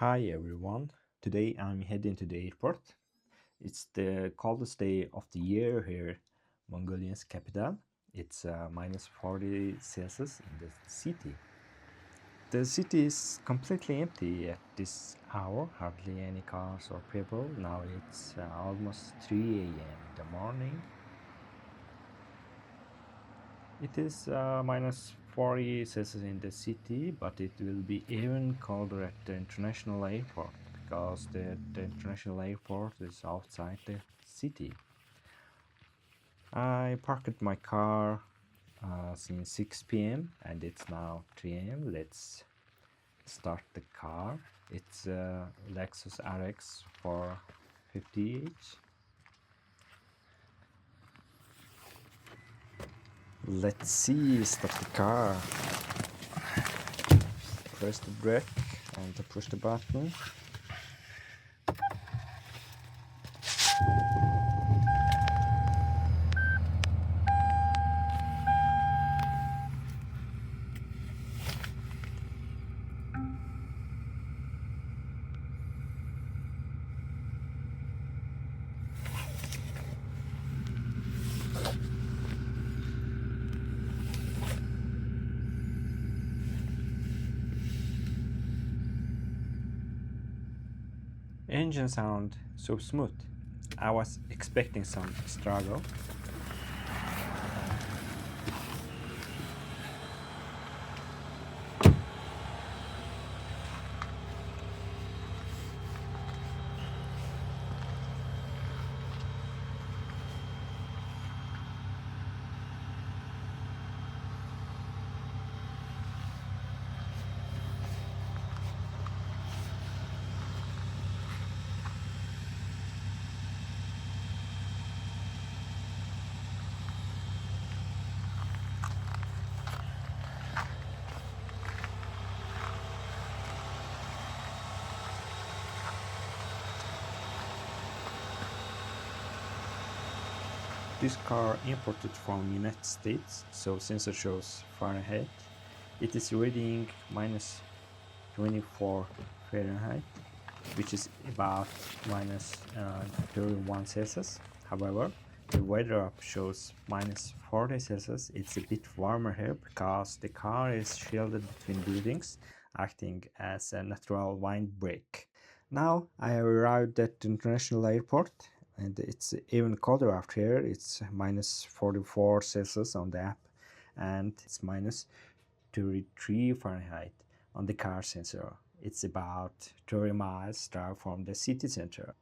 Hi everyone, today I'm heading to the airport. It's the coldest day of the year here, Mongolia's capital. It's minus 40 Celsius in the city. The city is completely empty at this hour, hardly any cars or people. Now it's almost 3 a.m. in the morning. It is minus 40 Celsius in the city, but it will be even colder at the international airport because the international airport is outside the city. I parked my car since 6 p.m. and it's now 3 a.m. Let's start the car. It's a Lexus RX450h. Let's see, start the car. Press the brake and push the button. Engine sound so smooth. I was expecting some struggle. This car imported from United States, so sensor shows Fahrenheit. It is reading minus 24 Fahrenheit, which is about minus 31 Celsius. However, the weather app shows minus 40 Celsius. It's a bit warmer here because the car is shielded between buildings, acting as a natural windbreak. Now I have arrived at the international airport and it's even colder out here. It's minus 44 Celsius on the app and it's minus 33 Fahrenheit on the car sensor. It's about 30 miles drive from the city center.